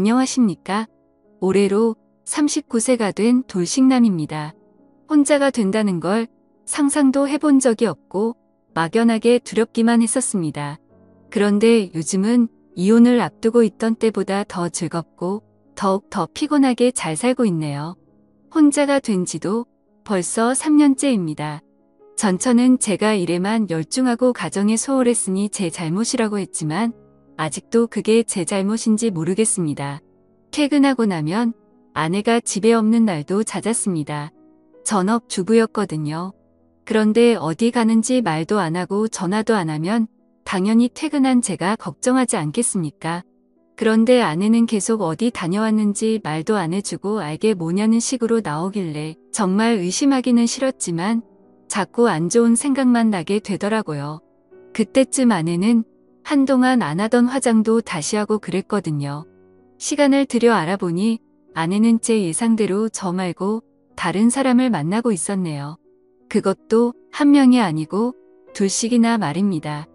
안녕하십니까? 올해로 39세가 된 돌싱남입니다. 혼자가 된다는 걸 상상도 해본 적이 없고 막연하게 두렵기만 했었습니다. 그런데 요즘은 이혼을 앞두고 있던 때보다 더 즐겁고 더욱 더 피곤하게 잘 살고 있네요. 혼자가 된 지도 벌써 3년째입니다. 전처는 제가 일에만 열중하고 가정에 소홀했으니 제 잘못이라고 했지만 아직도 그게 제 잘못인지 모르겠습니다. 퇴근하고 나면 아내가 집에 없는 날도 잦았습니다. 전업주부였거든요. 그런데 어디 가는지 말도 안 하고 전화도 안 하면 당연히 퇴근한 제가 걱정하지 않겠습니까? 그런데 아내는 계속 어디 다녀왔는지 말도 안 해주고 알게 뭐냐는 식으로 나오길래 정말 의심하기는 싫었지만 자꾸 안 좋은 생각만 나게 되더라고요. 그때쯤 아내는 한동안 안 하던 화장도 다시 하고 그랬거든요. 시간을 들여 알아보니 아내는 제 예상대로 저 말고 다른 사람을 만나고 있었네요. 그것도 한 명이 아니고 둘씩이나 말입니다.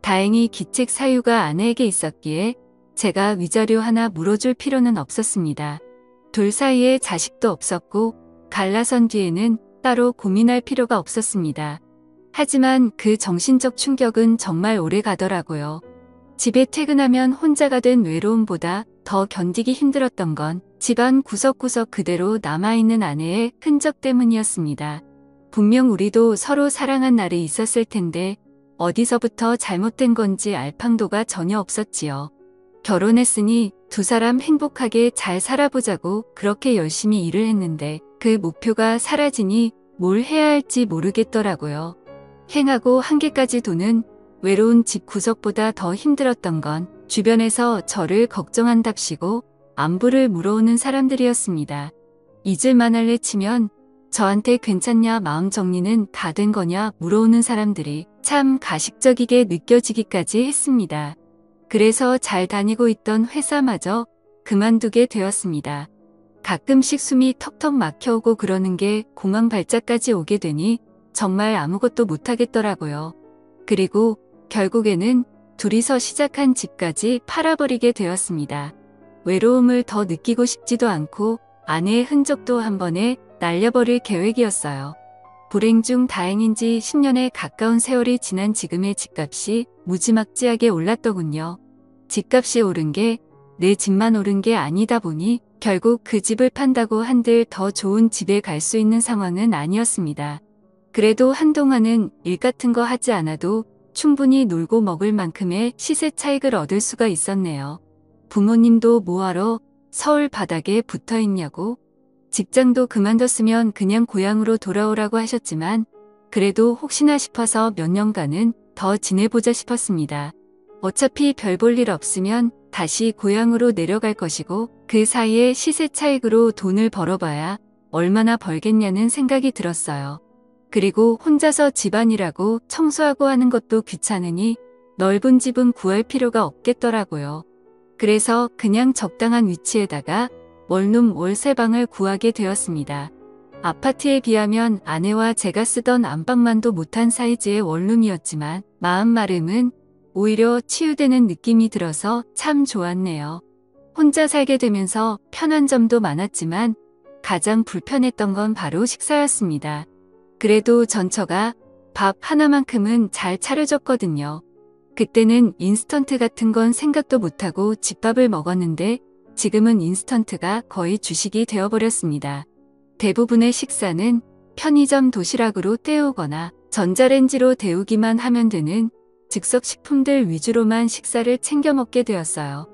다행히 기책 사유가 아내에게 있었기에 제가 위자료 하나 물어줄 필요는 없었습니다. 둘 사이에 자식도 없었고 갈라선 뒤에는 따로 고민할 필요가 없었습니다. 하지만 그 정신적 충격은 정말 오래 가더라고요. 집에 퇴근하면 혼자가 된 외로움보다 더 견디기 힘들었던 건 집안 구석구석 그대로 남아있는 아내의 흔적 때문이었습니다. 분명 우리도 서로 사랑한 날이 있었을 텐데 어디서부터 잘못된 건지 알팡도가 전혀 없었지요. 결혼했으니 두 사람 행복하게 잘 살아보자고 그렇게 열심히 일을 했는데 그 목표가 사라지니 뭘 해야 할지 모르겠더라고요. 행하고 한계까지 도는 외로운 집 구석보다 더 힘들었던 건 주변에서 저를 걱정한답시고 안부를 물어오는 사람들이었습니다. 잊을만 할래 치면 저한테 괜찮냐 마음 정리는 다 된 거냐 물어오는 사람들이 참 가식적이게 느껴지기까지 했습니다. 그래서 잘 다니고 있던 회사마저 그만두게 되었습니다. 가끔씩 숨이 턱턱 막혀오고 그러는 게 공황 발작까지 오게 되니 정말 아무것도 못하겠더라고요. 그리고 결국에는 둘이서 시작한 집까지 팔아버리게 되었습니다. 외로움을 더 느끼고 싶지도 않고 아내의 흔적도 한 번에 날려버릴 계획이었어요. 불행 중 다행인지 10년에 가까운 세월이 지난 지금의 집값이 무지막지하게 올랐더군요. 집값이 오른 게 내 집만 오른 게 아니다 보니 결국 그 집을 판다고 한들 더 좋은 집에 갈 수 있는 상황은 아니었습니다. 그래도 한동안은 일 같은 거 하지 않아도 충분히 놀고 먹을 만큼의 시세 차익을 얻을 수가 있었네요. 부모님도 뭐하러 서울 바닥에 붙어 있냐고 직장도 그만뒀으면 그냥 고향으로 돌아오라고 하셨지만 그래도 혹시나 싶어서 몇 년간은 더 지내보자 싶었습니다. 어차피 별 볼 일 없으면 다시 고향으로 내려갈 것이고 그 사이에 시세 차익으로 돈을 벌어봐야 얼마나 벌겠냐는 생각이 들었어요. 그리고 혼자서 집안일하고 청소하고 하는 것도 귀찮으니 넓은 집은 구할 필요가 없겠더라고요. 그래서 그냥 적당한 위치에다가 원룸 월세방을 구하게 되었습니다. 아파트에 비하면 아내와 제가 쓰던 안방만도 못한 사이즈의 원룸이었지만 마음마름은 오히려 치유되는 느낌이 들어서 참 좋았네요. 혼자 살게 되면서 편한 점도 많았지만 가장 불편했던 건 바로 식사였습니다. 그래도 전처가 밥 하나만큼은 잘 차려줬거든요. 그때는 인스턴트 같은 건 생각도 못하고 집밥을 먹었는데 지금은 인스턴트가 거의 주식이 되어버렸습니다. 대부분의 식사는 편의점 도시락으로 때우거나 전자레인지로 데우기만 하면 되는 즉석 식품들 위주로만 식사를 챙겨 먹게 되었어요.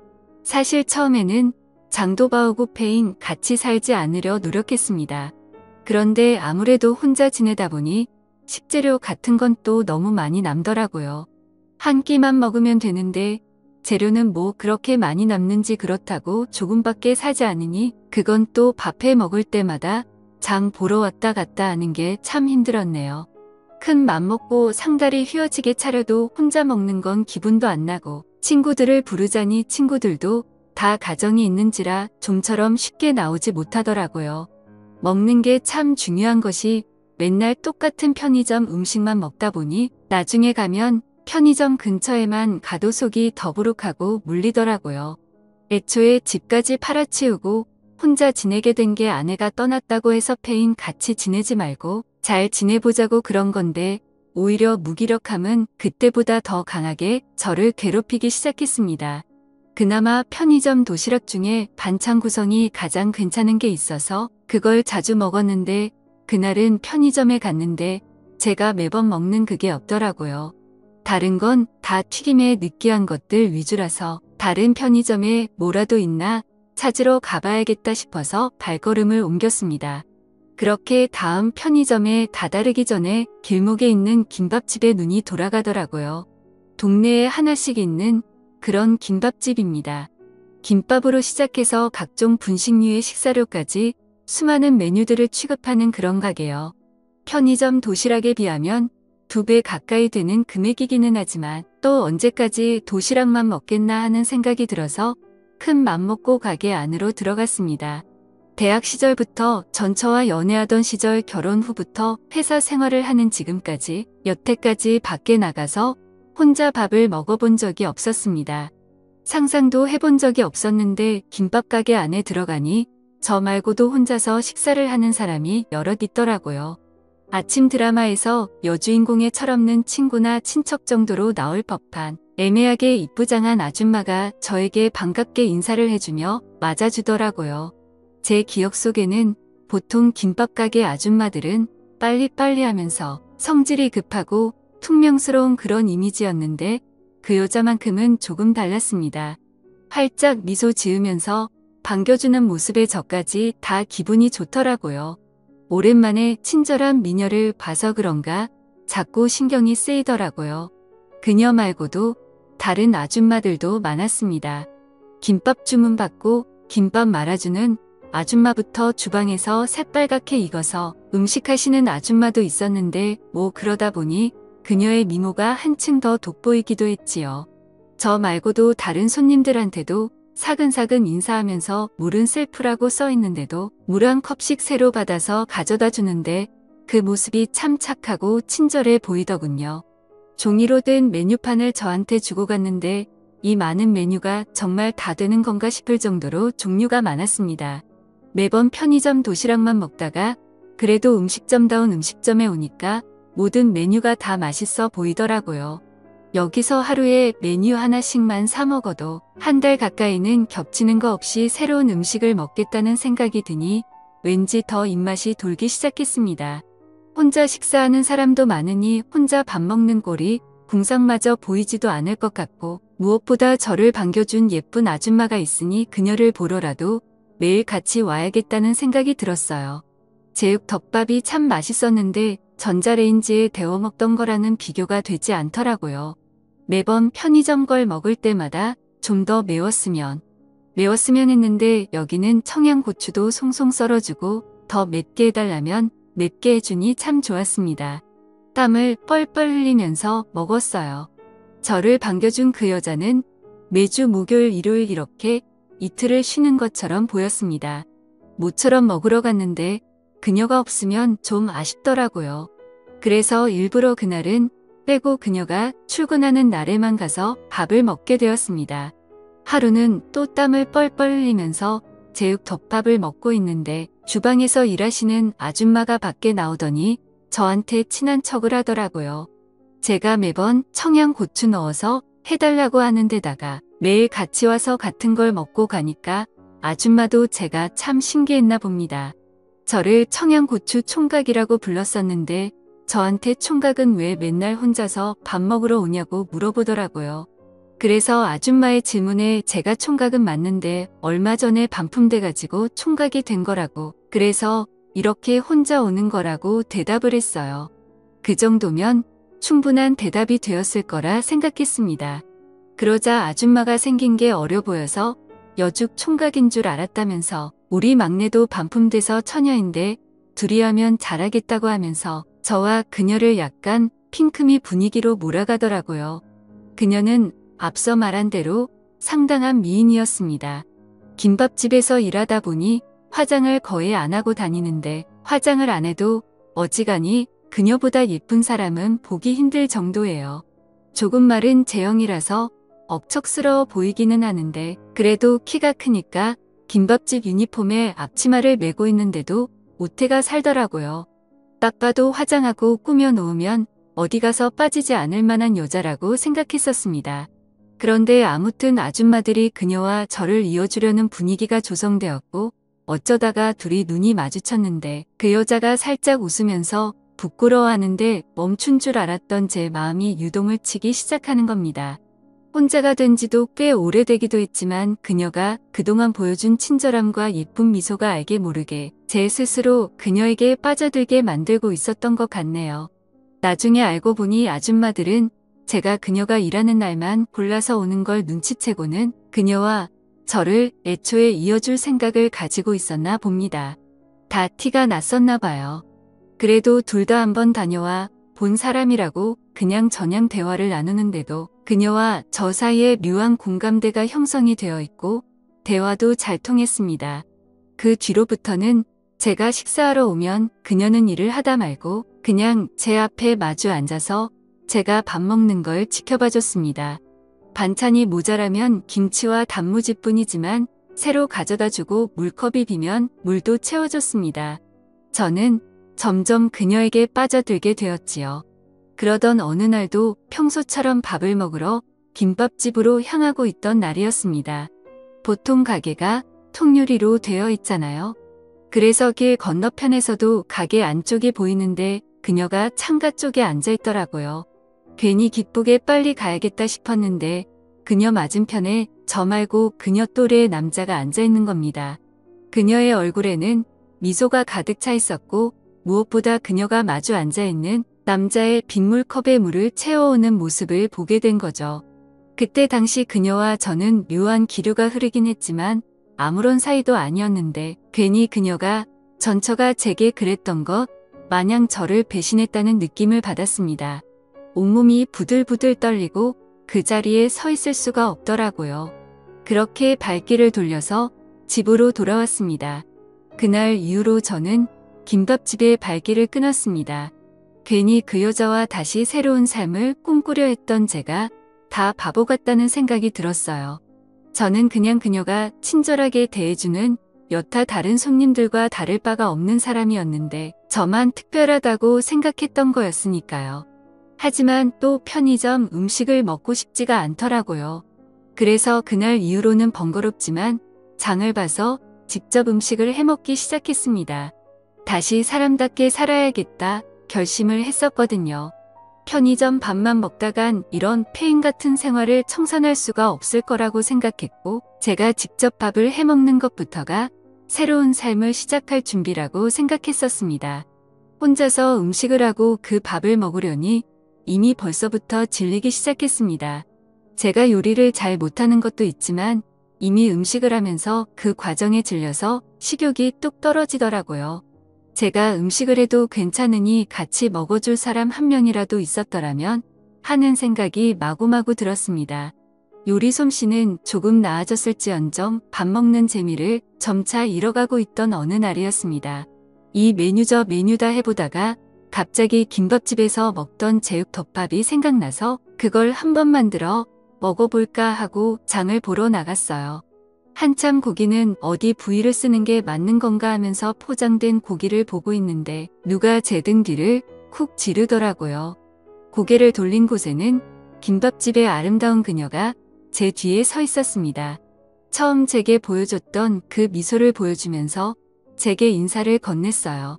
사실 처음에는 장도 봐오고 패인 같이 살지 않으려 노력했습니다. 그런데 아무래도 혼자 지내다 보니 식재료 같은 건 또 너무 많이 남더라고요. 한 끼만 먹으면 되는데 재료는 뭐 그렇게 많이 남는지 그렇다고 조금밖에 사지 않으니 그건 또 밥해 먹을 때마다 장 보러 왔다 갔다 하는 게 참 힘들었네요. 큰 맘먹고 상다리 휘어지게 차려도 혼자 먹는 건 기분도 안 나고 친구들을 부르자니 친구들도 다 가정이 있는지라 좀처럼 쉽게 나오지 못하더라고요. 먹는 게 참 중요한 것이 맨날 똑같은 편의점 음식만 먹다 보니 나중에 가면 편의점 근처에만 가도 속이 더부룩하고 물리더라고요. 애초에 집까지 팔아치우고 혼자 지내게 된 게 아내가 떠났다고 해서 패인 같이 지내지 말고 잘 지내보자고 그런 건데 오히려 무기력함은 그때보다 더 강하게 저를 괴롭히기 시작했습니다. 그나마 편의점 도시락 중에 반찬 구성이 가장 괜찮은 게 있어서 그걸 자주 먹었는데 그날은 편의점에 갔는데 제가 매번 먹는 그게 없더라고요. 다른 건 다 튀김에 느끼한 것들 위주라서 다른 편의점에 뭐라도 있나 찾으러 가봐야겠다 싶어서 발걸음을 옮겼습니다. 그렇게 다음 편의점에 다다르기 전에 길목에 있는 김밥집에 눈이 돌아가더라고요. 동네에 하나씩 있는 그런 김밥집입니다. 김밥으로 시작해서 각종 분식류의 식사료까지 수많은 메뉴들을 취급하는 그런 가게요. 편의점 도시락에 비하면 2배 가까이 되는 금액이기는 하지만 또 언제까지 도시락만 먹겠나 하는 생각이 들어서 큰 맘먹고 가게 안으로 들어갔습니다. 대학 시절부터 전처와 연애하던 시절 결혼 후부터 회사 생활을 하는 지금까지 여태까지 밖에 나가서 혼자 밥을 먹어본 적이 없었습니다. 상상도 해본 적이 없었는데 김밥 가게 안에 들어가니 저 말고도 혼자서 식사를 하는 사람이 여럿 있더라고요. 아침 드라마에서 여주인공의 철없는 친구나 친척 정도로 나올 법한 애매하게 이쁘장한 아줌마가 저에게 반갑게 인사를 해주며 맞아주더라고요. 제 기억 속에는 보통 김밥 가게 아줌마들은 빨리빨리 하면서 성질이 급하고 퉁명스러운 그런 이미지였는데 그 여자만큼은 조금 달랐습니다. 활짝 미소 지으면서 반겨주는 모습에 저까지 다 기분이 좋더라고요. 오랜만에 친절한 미녀를 봐서 그런가 자꾸 신경이 쓰이더라고요. 그녀 말고도 다른 아줌마들도 많았습니다. 김밥 주문 받고 김밥 말아주는 아줌마부터 주방에서 새빨갛게 익어서 음식하시는 아줌마도 있었는데 뭐 그러다 보니 그녀의 미모가 한층 더 돋보이기도 했지요. 저 말고도 다른 손님들한테도 사근사근 인사하면서 물은 셀프라고 써있는데도 물 한 컵씩 새로 받아서 가져다 주는데 그 모습이 참 착하고 친절해 보이더군요. 종이로 된 메뉴판을 저한테 주고 갔는데 이 많은 메뉴가 정말 다 되는 건가 싶을 정도로 종류가 많았습니다. 매번 편의점 도시락만 먹다가 그래도 음식점다운 음식점에 오니까 모든 메뉴가 다 맛있어 보이더라고요. 여기서 하루에 메뉴 하나씩만 사 먹어도 한 달 가까이는 겹치는 거 없이 새로운 음식을 먹겠다는 생각이 드니 왠지 더 입맛이 돌기 시작했습니다. 혼자 식사하는 사람도 많으니 혼자 밥 먹는 꼴이 궁상마저 보이지도 않을 것 같고 무엇보다 저를 반겨준 예쁜 아줌마가 있으니 그녀를 보러라도 매일 같이 와야겠다는 생각이 들었어요. 제육 덮밥이 참 맛있었는데 전자레인지에 데워 먹던 거랑은 비교가 되지 않더라고요. 매번 편의점 걸 먹을 때마다 좀 더 매웠으면 했는데 여기는 청양고추도 송송 썰어주고 더 맵게 해달라면 맵게 해주니 참 좋았습니다. 땀을 뻘뻘 흘리면서 먹었어요. 저를 반겨준 그 여자는 매주 목요일 일요일 이렇게 이틀을 쉬는 것처럼 보였습니다. 모처럼 먹으러 갔는데 그녀가 없으면 좀 아쉽더라고요. 그래서 일부러 그날은 빼고 그녀가 출근하는 날에만 가서 밥을 먹게 되었습니다. 하루는 또 땀을 뻘뻘 흘리면서 제육 덮밥을 먹고 있는데 주방에서 일하시는 아줌마가 밖에 나오더니 저한테 친한 척을 하더라고요. 제가 매번 청양고추 넣어서 해달라고 하는 데다가 매일 같이 와서 같은 걸 먹고 가니까 아줌마도 제가 참 신기했나 봅니다. 저를 청양고추 총각이라고 불렀었는데 저한테 총각은 왜 맨날 혼자서 밥 먹으러 오냐고 물어보더라고요. 그래서 아줌마의 질문에 제가 총각은 맞는데 얼마 전에 반품돼가지고 총각이 된 거라고 그래서 이렇게 혼자 오는 거라고 대답을 했어요. 그 정도면 충분한 대답이 되었을 거라 생각했습니다. 그러자 아줌마가 생긴 게 어려 보여서 여죽 총각인 줄 알았다면서 우리 막내도 반품돼서 처녀인데 둘이 하면 잘하겠다고 하면서 저와 그녀를 약간 핑크미 분위기로 몰아가더라고요. 그녀는 앞서 말한 대로 상당한 미인이었습니다. 김밥집에서 일하다 보니 화장을 거의 안 하고 다니는데 화장을 안 해도 어지간히 그녀보다 예쁜 사람은 보기 힘들 정도예요. 조금 마른 제형이라서 억척스러워 보이기는 하는데 그래도 키가 크니까 김밥집 유니폼에 앞치마를 메고 있는데도 오태가 살더라고요. 딱 봐도 화장하고 꾸며 놓으면 어디 가서 빠지지 않을 만한 여자라고 생각했었습니다. 그런데 아무튼 아줌마들이 그녀와 저를 이어주려는 분위기가 조성되었고 어쩌다가 둘이 눈이 마주쳤는데 그 여자가 살짝 웃으면서 부끄러워하는데 멈춘 줄 알았던 제 마음이 유동을 치기 시작하는 겁니다. 혼자가 된 지도 꽤 오래되기도 했지만 그녀가 그동안 보여준 친절함과 예쁜 미소가 알게 모르게 제 스스로 그녀에게 빠져들게 만들고 있었던 것 같네요. 나중에 알고 보니 아줌마들은 제가 그녀가 일하는 날만 골라서 오는 걸 눈치채고는 그녀와 저를 애초에 이어줄 생각을 가지고 있었나 봅니다. 다 티가 났었나 봐요. 그래도 둘 다 한번 다녀와 본 사람이라고 그냥 저냥 대화를 나누는데도 그녀와 저 사이에 묘한 공감대가 형성이 되어 있고 대화도 잘 통했습니다. 그 뒤로부터는 제가 식사하러 오면 그녀는 일을 하다 말고 그냥 제 앞에 마주 앉아서 제가 밥 먹는 걸 지켜봐줬습니다. 반찬이 모자라면 김치와 단무지뿐이지만 새로 가져다주고 물컵이 비면 물도 채워줬습니다. 저는 점점 그녀에게 빠져들게 되었지요. 그러던 어느 날도 평소처럼 밥을 먹으러 김밥집으로 향하고 있던 날이었습니다. 보통 가게가 통유리로 되어 있잖아요. 그래서 길 건너편에서도 가게 안쪽이 보이는데 그녀가 창가 쪽에 앉아 있더라고요. 괜히 기쁘게 빨리 가야겠다 싶었는데 그녀 맞은편에 저 말고 그녀 또래의 남자가 앉아 있는 겁니다. 그녀의 얼굴에는 미소가 가득 차 있었고 무엇보다 그녀가 마주 앉아 있는 남자의 빗물컵에 물을 채워오는 모습을 보게 된 거죠. 그때 당시 그녀와 저는 묘한 기류가 흐르긴 했지만 아무런 사이도 아니었는데 괜히 그녀가 전처가 제게 그랬던 것 마냥 저를 배신했다는 느낌을 받았습니다. 온몸이 부들부들 떨리고 그 자리에 서 있을 수가 없더라고요. 그렇게 발길을 돌려서 집으로 돌아왔습니다. 그날 이후로 저는 김밥집의 발길을 끊었습니다. 괜히 그 여자와 다시 새로운 삶을 꿈꾸려 했던 제가 다 바보 같다는 생각이 들었어요. 저는 그냥 그녀가 친절하게 대해주는 여타 다른 손님들과 다를 바가 없는 사람이었는데 저만 특별하다고 생각했던 거였으니까요. 하지만 또 편의점 음식을 먹고 싶지가 않더라고요. 그래서 그날 이후로는 번거롭지만 장을 봐서 직접 음식을 해먹기 시작했습니다. 다시 사람답게 살아야겠다 결심을 했었거든요. 편의점 밥만 먹다간 이런 폐인 같은 생활을 청산할 수가 없을 거라고 생각했고 제가 직접 밥을 해먹는 것부터가 새로운 삶을 시작할 준비라고 생각했었습니다. 혼자서 음식을 하고 그 밥을 먹으려니 이미 벌써부터 질리기 시작했습니다. 제가 요리를 잘 못하는 것도 있지만 이미 음식을 하면서 그 과정에 질려서 식욕이 뚝 떨어지더라고요. 제가 음식을 해도 괜찮으니 같이 먹어줄 사람 한 명이라도 있었더라면 하는 생각이 마구마구 들었습니다. 요리 솜씨는 조금 나아졌을지언정 밥 먹는 재미를 점차 잃어가고 있던 어느 날이었습니다. 이 메뉴 저 메뉴다 해보다가 갑자기 김밥집에서 먹던 제육덮밥이 생각나서 그걸 한번 만들어 먹어볼까 하고 장을 보러 나갔어요. 한참 고기는 어디 부위를 쓰는 게 맞는 건가 하면서 포장된 고기를 보고 있는데 누가 제 등 뒤를 쿡 지르더라고요. 고개를 돌린 곳에는 김밥집의 아름다운 그녀가 제 뒤에 서 있었습니다. 처음 제게 보여줬던 그 미소를 보여주면서 제게 인사를 건넸어요.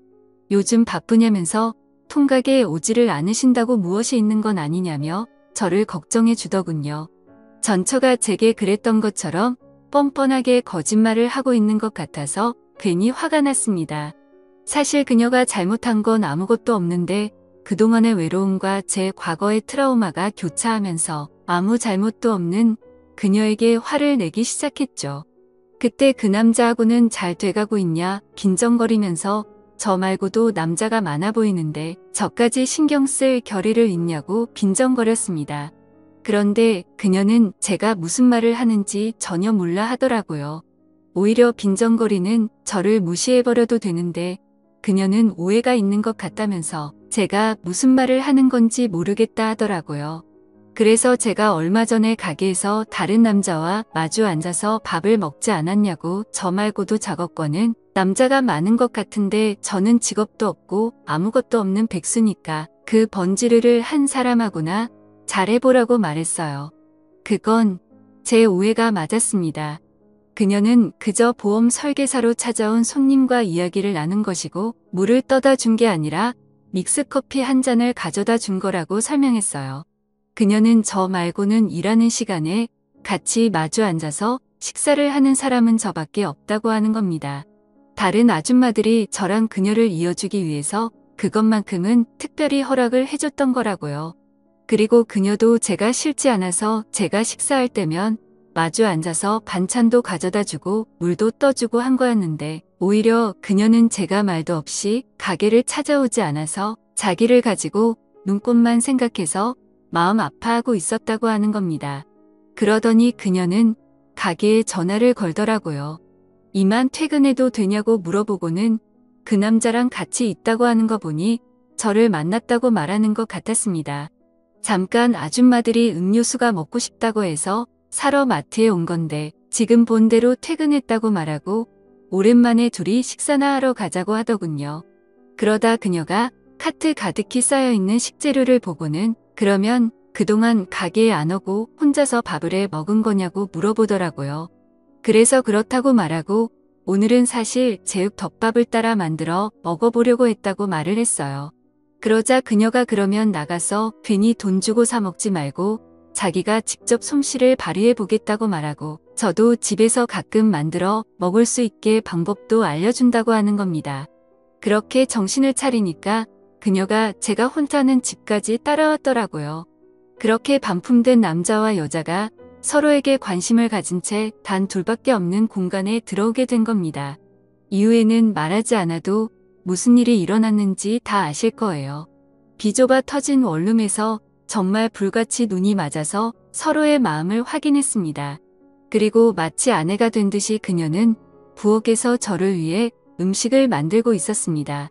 요즘 바쁘냐면서 통각에 오지를 않으신다고 무엇이 있는 건 아니냐며 저를 걱정해 주더군요. 전처가 제게 그랬던 것처럼 뻔뻔하게 거짓말을 하고 있는 것 같아서 괜히 화가 났습니다. 사실 그녀가 잘못한 건 아무것도 없는데 그동안의 외로움과 제 과거의 트라우마가 교차하면서 아무 잘못도 없는 그녀에게 화를 내기 시작했죠. 그때 그 남자하고는 잘 돼가고 있냐 빈정거리면서 저 말고도 남자가 많아 보이는데 저까지 신경 쓸 결의를 있냐고 빈정거렸습니다. 그런데 그녀는 제가 무슨 말을 하는지 전혀 몰라 하더라고요. 오히려 빈정거리는 저를 무시해버려도 되는데 그녀는 오해가 있는 것 같다면서 제가 무슨 말을 하는 건지 모르겠다 하더라고요. 그래서 제가 얼마 전에 가게에서 다른 남자와 마주 앉아서 밥을 먹지 않았냐고 저 말고도 작업권은 남자가 많은 것 같은데 저는 직업도 없고 아무것도 없는 백수니까 그 번지르를 한 사람하고나 잘해보라고 말했어요. 그건 제 오해가 맞았습니다. 그녀는 그저 보험 설계사로 찾아온 손님과 이야기를 나눈 것이고 물을 떠다 준 게 아니라 믹스커피 한 잔을 가져다 준 거라고 설명했어요. 그녀는 저 말고는 일하는 시간에 같이 마주 앉아서 식사를 하는 사람은 저밖에 없다고 하는 겁니다. 다른 아줌마들이 저랑 그녀를 이어주기 위해서 그것만큼은 특별히 허락을 해줬던 거라고요. 그리고 그녀도 제가 싫지 않아서 제가 식사할 때면 마주 앉아서 반찬도 가져다 주고 물도 떠주고 한 거였는데 오히려 그녀는 제가 말도 없이 가게를 찾아오지 않아서 자기를 가지고 눈꽃만 생각해서 마음 아파하고 있었다고 하는 겁니다. 그러더니 그녀는 가게에 전화를 걸더라고요. 이만 퇴근해도 되냐고 물어보고는 그 남자랑 같이 있다고 하는 거 보니 저를 만났다고 말하는 것 같았습니다. 잠깐 아줌마들이 음료수가 먹고 싶다고 해서 사러 마트에 온 건데 지금 본 대로 퇴근했다고 말하고 오랜만에 둘이 식사나 하러 가자고 하더군요. 그러다 그녀가 카트 가득히 쌓여있는 식재료를 보고는 그러면 그동안 가게에 안 오고 혼자서 밥을 해 먹은 거냐고 물어보더라고요. 그래서 그렇다고 말하고 오늘은 사실 제육 덮밥을 따라 만들어 먹어보려고 했다고 말을 했어요. 그러자 그녀가 그러면 나가서 괜히 돈 주고 사 먹지 말고 자기가 직접 솜씨를 발휘해 보겠다고 말하고 저도 집에서 가끔 만들어 먹을 수 있게 방법도 알려준다고 하는 겁니다. 그렇게 정신을 차리니까 그녀가 제가 혼자는 집까지 따라왔더라고요. 그렇게 반품된 남자와 여자가 서로에게 관심을 가진 채 단 둘밖에 없는 공간에 들어오게 된 겁니다. 이후에는 말하지 않아도 무슨 일이 일어났는지 다 아실 거예요. 비좁아 터진 원룸에서 정말 불같이 눈이 맞아서 서로의 마음을 확인했습니다. 그리고 마치 아내가 된 듯이 그녀는 부엌에서 저를 위해 음식을 만들고 있었습니다.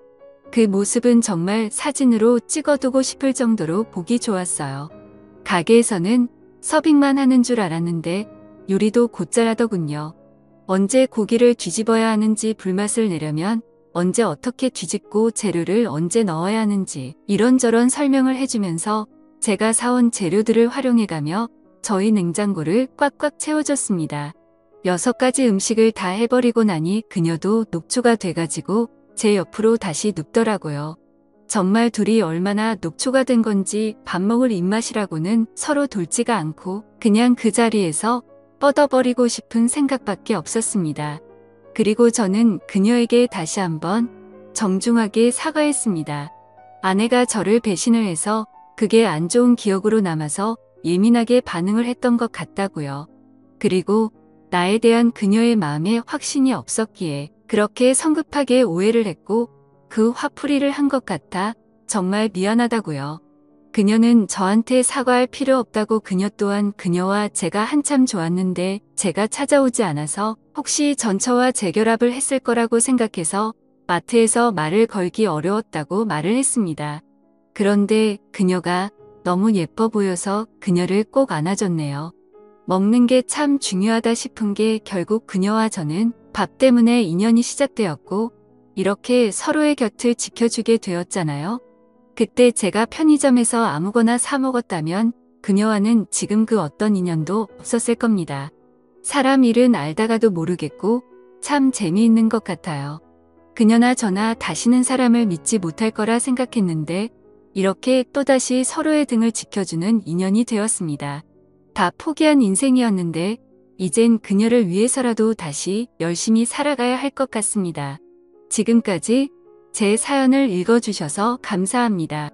그 모습은 정말 사진으로 찍어두고 싶을 정도로 보기 좋았어요. 가게에서는 서빙만 하는 줄 알았는데 요리도 곧잘 하더군요. 언제 고기를 뒤집어야 하는지 불맛을 내려면 언제 어떻게 뒤집고 재료를 언제 넣어야 하는지 이런저런 설명을 해주면서 제가 사온 재료들을 활용해가며 저희 냉장고를 꽉꽉 채워줬습니다. 6가지 음식을 다 해버리고 나니 그녀도 녹초가 돼가지고 제 옆으로 다시 눕더라고요. 정말 둘이 얼마나 녹초가 된 건지 밥 먹을 입맛이라고는 서로 돌지가 않고 그냥 그 자리에서 뻗어버리고 싶은 생각밖에 없었습니다. 그리고 저는 그녀에게 다시 한번 정중하게 사과했습니다. 아내가 저를 배신을 해서 그게 안 좋은 기억으로 남아서 예민하게 반응을 했던 것 같다고요. 그리고 나에 대한 그녀의 마음에 확신이 없었기에 그렇게 성급하게 오해를 했고 그 화풀이를 한 것 같아 정말 미안하다고요. 그녀는 저한테 사과할 필요 없다고 그녀 또한 그녀와 제가 한참 좋았는데 제가 찾아오지 않아서 혹시 전처와 재결합을 했을 거라고 생각해서 마트에서 말을 걸기 어려웠다고 말을 했습니다. 그런데 그녀가 너무 예뻐 보여서 그녀를 꼭 안아줬네요. 먹는 게 참 중요하다 싶은 게 결국 그녀와 저는 밥 때문에 인연이 시작되었고 이렇게 서로의 곁을 지켜주게 되었잖아요. 그때 제가 편의점에서 아무거나 사 먹었다면 그녀와는 지금 그 어떤 인연도 없었을 겁니다. 사람 일은 알다가도 모르겠고 참 재미있는 것 같아요. 그녀나 저나 다시는 사람을 믿지 못할 거라 생각했는데 이렇게 또다시 서로의 등을 지켜주는 인연이 되었습니다. 다 포기한 인생이었는데 이젠 그녀를 위해서라도 다시 열심히 살아가야 할 것 같습니다. 지금까지 제 사연을 읽어주셔서 감사합니다.